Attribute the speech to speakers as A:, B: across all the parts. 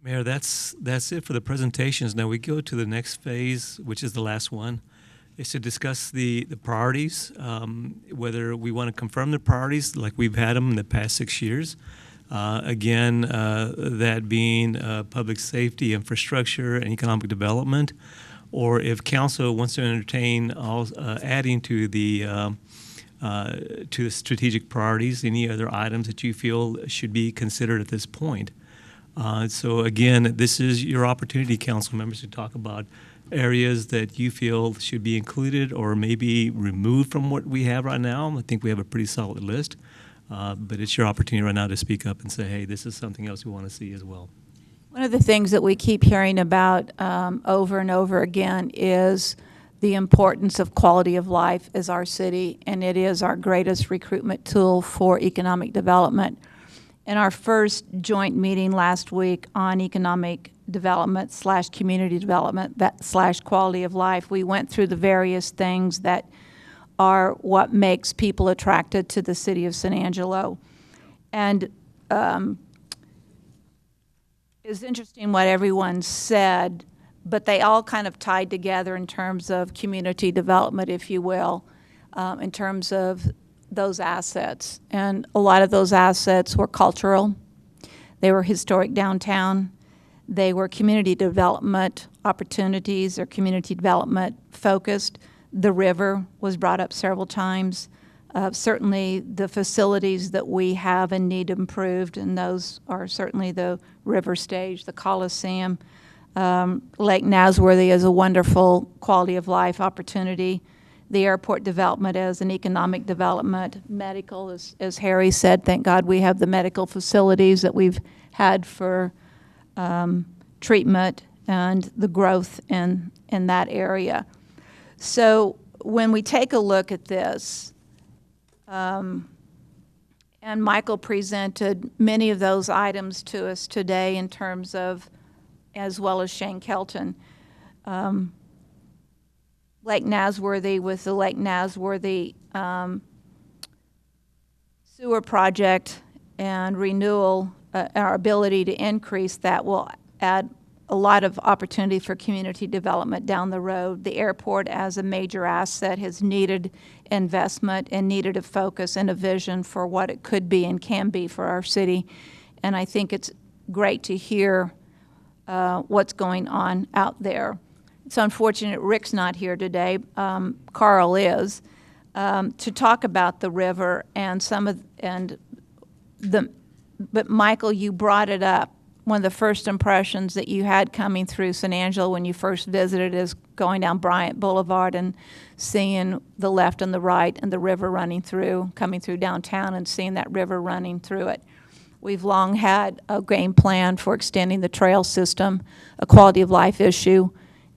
A: Mayor, that's it for the presentations. Now we go to the next phase, which is the last one, is to discuss the priorities, whether we want to confirm the priorities like we've had them in the past 6 years. Again, that being public safety, infrastructure, and economic development, or if council wants to entertain adding to the strategic priorities, any other items that you feel should be considered at this point. So again, this is your opportunity, council members, to talk about areas that you feel should be included or maybe removed from what we have right now. I think we have a pretty solid list, but it's your opportunity right now to speak up and say, hey, this is something else we want to see as well.
B: One of the things that we keep hearing about over and over again is the importance of quality of life as our city, and it is our greatest recruitment tool for economic development. In our first joint meeting last week on economic development / community development / quality of life, we went through the various things that are what makes people attracted to the city of San Angelo. And it's interesting what everyone said, but they all kind of tied together in terms of community development, if you will, in terms of those assets. And a lot of those assets were cultural. They were historic downtown. They were community development opportunities or community development focused. The river was brought up several times. Certainly the facilities that we have and need improved, and those are certainly the River Stage, the Coliseum. Lake Nasworthy is a wonderful quality of life opportunity. The airport development as an economic development. Medical, as Harry said, thank God we have the medical facilities that we've had for treatment and the growth in that area. So when we take a look at this, and Michael presented many of those items to us today in terms of, as well as Shane Kelton, Lake Nasworthy with the Lake Nasworthy sewer project and renewal, our ability to increase that will add a lot of opportunity for community development down the road. The airport as a major asset has needed investment and needed a focus and a vision for what it could be and can be for our city. And I think it's great to hear what's going on out there. It's unfortunate Rick's not here today. Carl is to talk about the river and but Michael, you brought it up. One of the first impressions that you had coming through San Angelo when you first visited is going down Bryant Boulevard and seeing the left and the right and the river running through, coming through downtown and seeing that river running through it. We've long had a game plan for extending the trail system, a quality of life issue,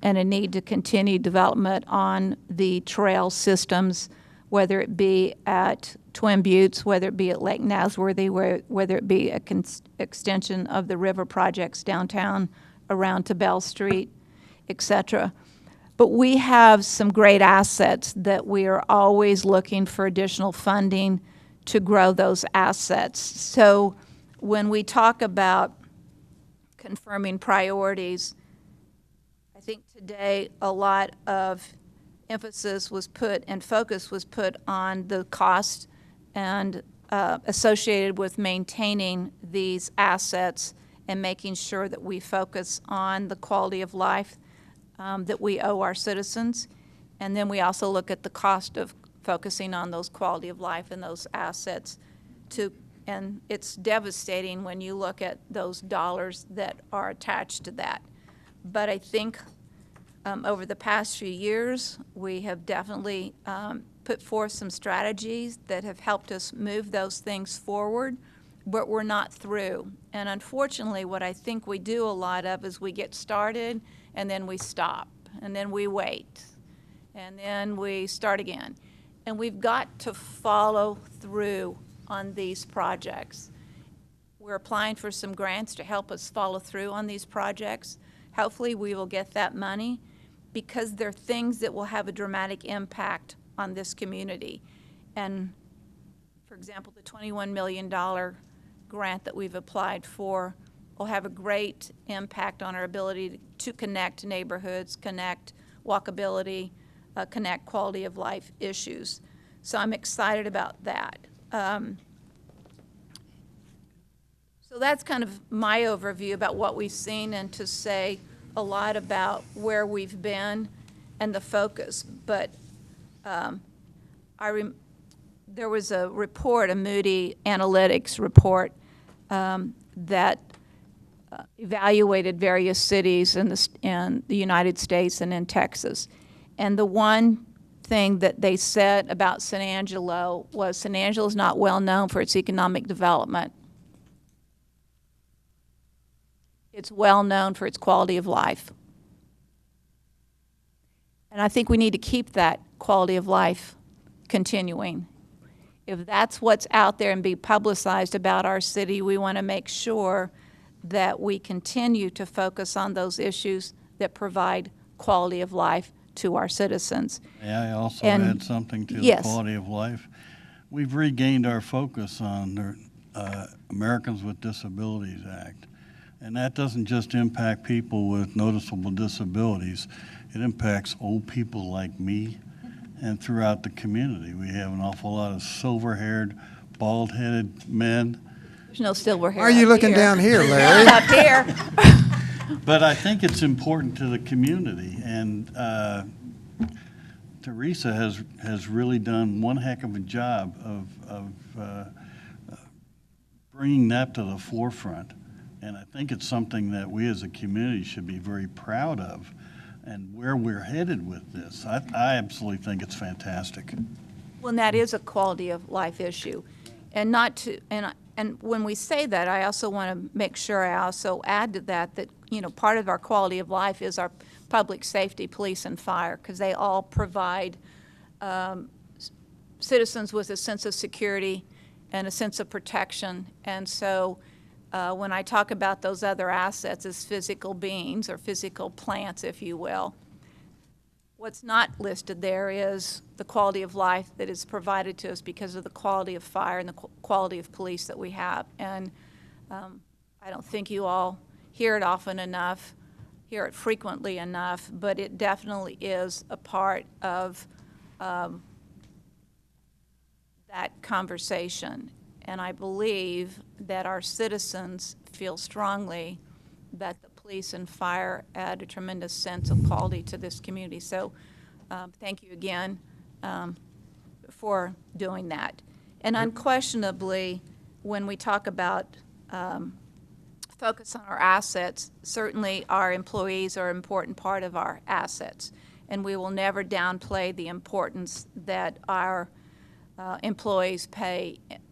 B: and a need to continue development on the trail systems, whether it be at Twin Buttes, whether it be at Lake Nasworthy, whether it be an extension of the river projects downtown around to Bell Street, et cetera. But we have some great assets that we are always looking for additional funding to grow those assets. So when we talk about confirming priorities, I think today a lot of emphasis was put and focus was put on the cost and associated with maintaining these assets and making sure that we focus on the quality of life that we owe our citizens. And then we also look at the cost of focusing on those quality of life and those assets and it's devastating when you look at those dollars that are attached to that. But I think over the past few years, we have definitely put forth some strategies that have helped us move those things forward, but we're not through. And unfortunately, what I think we do a lot of is we get started and then we stop and then we wait and then we start again. And we've got to follow through on these projects. We're applying for some grants to help us follow through on these projects. Hopefully we will get that money because they're things that will have a dramatic impact on this community. And for example, the $21 million grant that we've applied for will have a great impact on our ability to connect neighborhoods, connect walkability, connect quality of life issues. So I'm excited about that. So that's kind of my overview about what we've seen, and to say a lot about where we've been and the focus. But there was a report, a Moody Analytics report, that evaluated various cities in the United States and in Texas. And the one thing that they said about San Angelo was San Angelo is not well known for its economic development. It's well known for its quality of life. And I think we need to keep that quality of life continuing. If that's what's out there and be publicized about our city, we want to make sure that we continue to focus on those issues that provide quality of life to our citizens.
C: May I also
B: And-
C: add something to
B: yes.
C: the quality of life? We've regained our focus on the Americans with Disabilities Act. And that doesn't just impact people with noticeable disabilities. It impacts old people like me and throughout the community. We have an awful lot of silver-haired, bald-headed men.
B: There's no silver hair
D: Why are you
B: up
D: looking
B: here.
D: down here,
B: Not
D: Larry?
B: up here.
C: But I think it's important to the community, and Teresa has really done one heck of a job of bringing that to the forefront. And I think it's something that we as a community should be very proud of, and where we're headed with this. I absolutely think it's fantastic.
B: Well, and that is a quality of life issue. And not to, and when we say that, I also want to make sure I also add to that, you know, part of our quality of life is our public safety, police, and fire, because they all provide citizens with a sense of security and a sense of protection. And so when I talk about those other assets as physical beings or physical plants, if you will, what's not listed there is the quality of life that is provided to us because of the quality of fire and the quality of police that we have. And I don't think you all hear it often enough, hear it frequently enough, but it definitely is a part of that conversation. And I believe that our citizens feel strongly that the police and fire add a tremendous sense of quality to this community. So thank you again for doing that. And unquestionably, when we talk about focus on our assets, certainly our employees are an important part of our assets. And we will never downplay the importance that our employees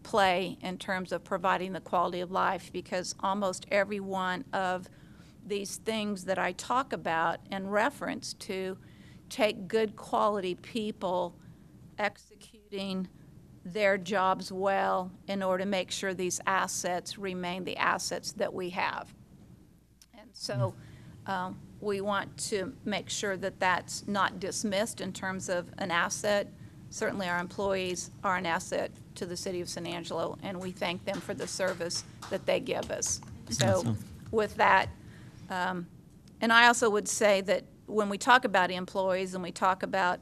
B: play in terms of providing the quality of life, because almost every one of these things that I talk about and reference to take good quality people executing their jobs well in order to make sure these assets remain the assets that we have. And so we want to make sure that that's not dismissed in terms of an asset. Certainly our employees are an asset to the city of San Angelo, and we thank them for the service that they give us. So
A: Awesome.
B: with that, and I also would say that when we talk about employees and we talk about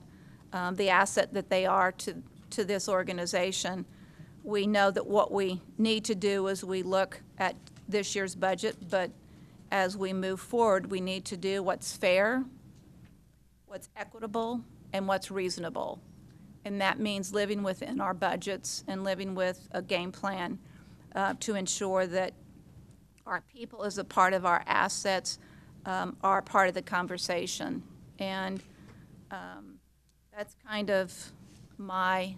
B: the asset that they are to this organization, we know that what we need to do is we look at this year's budget, but as we move forward, we need to do what's fair, what's equitable, and what's reasonable. And that means living within our budgets and living with a game plan to ensure that our people as a part of our assets are part of the conversation. And that's kind of my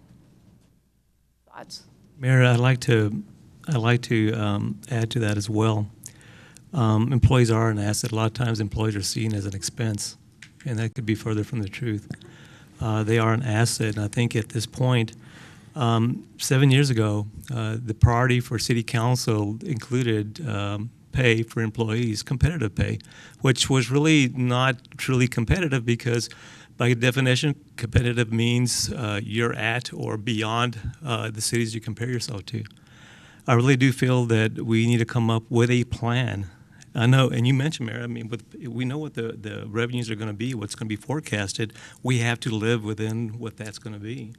B: thoughts.
A: Mayor, I'd like to add to that as well. Employees are an asset. A lot of times employees are seen as an expense, and that could be further from the truth. They are an asset, and I think at this point, 7 years ago, the priority for City Council included pay for employees, competitive pay, which was really not truly competitive because by definition, competitive means you're at or beyond the cities you compare yourself to. I really do feel that we need to come up with a plan I know, and you mentioned, Mayor, I mean, we know what the revenues are going to be, what's going to be forecasted. We have to live within what that's going to be.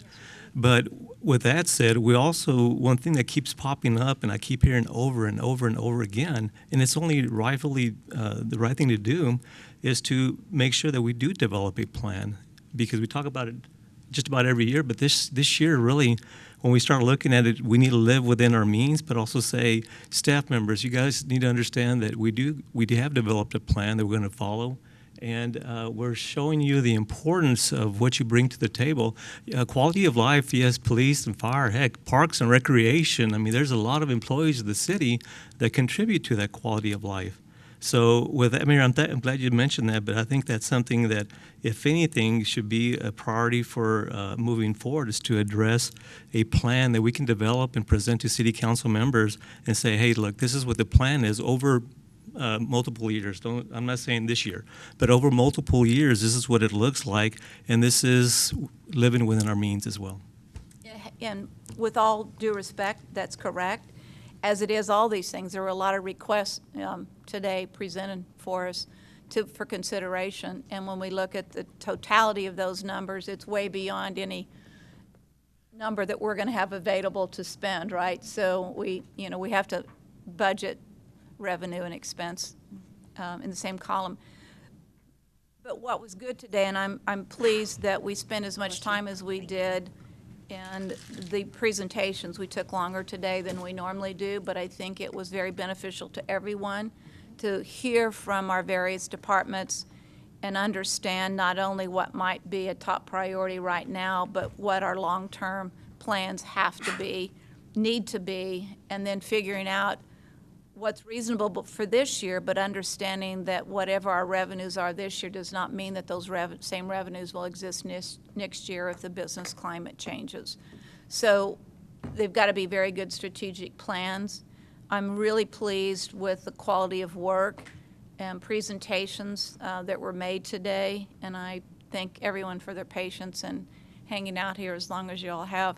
A: But with that said, we also, one thing that keeps popping up, and I keep hearing over and over and over again, and it's only rightfully the right thing to do, is to make sure that we do develop a plan, because we talk about it just about every year, but this year really, when we start looking at it, we need to live within our means, but also say, staff members, you guys need to understand that we do have developed a plan that we're going to follow, and we're showing you the importance of what you bring to the table. Quality of life, yes, police and fire, heck, parks and recreation. I mean, there's a lot of employees of the city that contribute to that quality of life. So with that, Mayor, I'm glad you mentioned that, but I think that's something that, if anything, should be a priority for moving forward, is to address a plan that we can develop and present to city council members and say, hey, look, this is what the plan is over multiple years. I'm not saying this year, but over multiple years, this is what it looks like, and this is living within our means as well.
B: And with all due respect, that's correct. As it is, all these things, there were a lot of requests today presented for us for consideration. And when we look at the totality of those numbers, it's way beyond any number that we're going to have available to spend, right? So we have to budget revenue and expense in the same column. But what was good today, and I'm pleased that we spent as much time as we did, and the presentations, we took longer today than we normally do, but I think it was very beneficial to everyone to hear from our various departments and understand not only what might be a top priority right now, but what our long-term plans have to be, need to be, and then figuring out what's reasonable for this year, but understanding that whatever our revenues are this year does not mean that those same revenues will exist next year if the business climate changes. So they've got to be very good strategic plans. I'm really pleased with the quality of work and presentations that were made today, and I thank everyone for their patience and hanging out here as long as you all have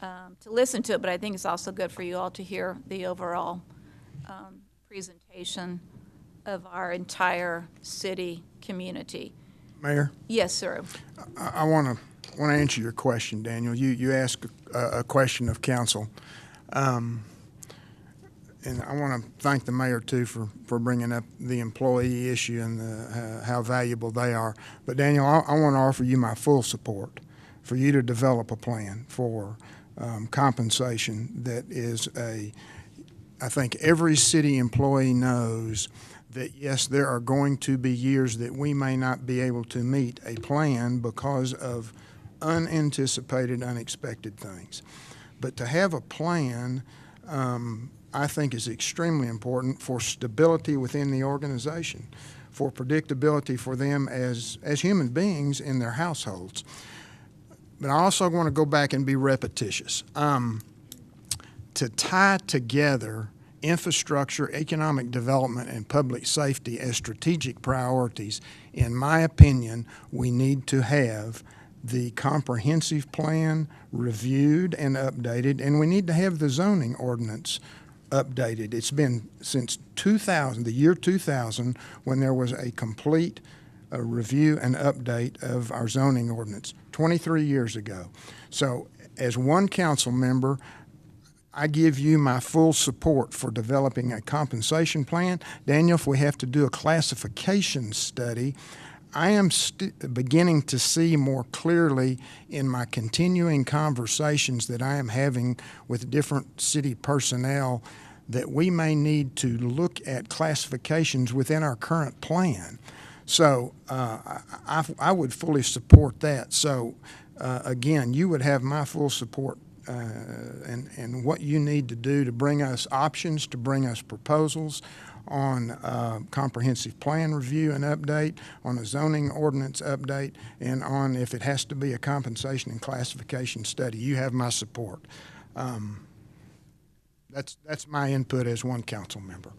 B: to listen to it, but I think it's also good for you all to hear the overall presentation of our entire city community.
D: Mayor?
B: Yes, sir.
D: I want to answer your question, Daniel. You asked a question of council, and I want to thank the mayor too for bringing up the employee issue and how valuable they are. But Daniel, I want to offer you my full support for you to develop a plan for compensation that is I think every city employee knows that, yes, there are going to be years that we may not be able to meet a plan because of unanticipated, unexpected things. But to have a plan, I think, is extremely important for stability within the organization, for predictability for them as human beings in their households. But I also want to go back and be repetitious. To tie together infrastructure, economic development, and public safety as strategic priorities, in my opinion, we need to have the comprehensive plan reviewed and updated, and we need to have the zoning ordinance updated. It's been since 2000, the year 2000, when there was a complete review and update of our zoning ordinance, 23 years ago. So as one council member, I give you my full support for developing a compensation plan. Daniel, if we have to do a classification study, I am beginning to see more clearly in my continuing conversations that I am having with different city personnel that we may need to look at classifications within our current plan. So I would fully support that. So again, you would have my full support and what you need to do to bring us options, to bring us proposals on comprehensive plan review and update, on a zoning ordinance update, and on if it has to be a compensation and classification study. You have my support. That's my input as one council member.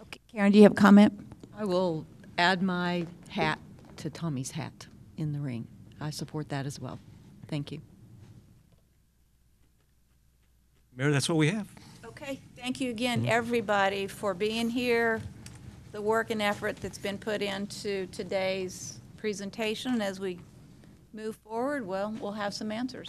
B: Okay, Karen, do you have a comment?
E: I will add my hat to Tommy's hat in the ring. I support that as well. Thank you.
A: Mayor, that's what we have.
B: Okay, thank you again, everybody, for being here, the work and effort that's been put into today's presentation. As we move forward, well, we'll have some answers.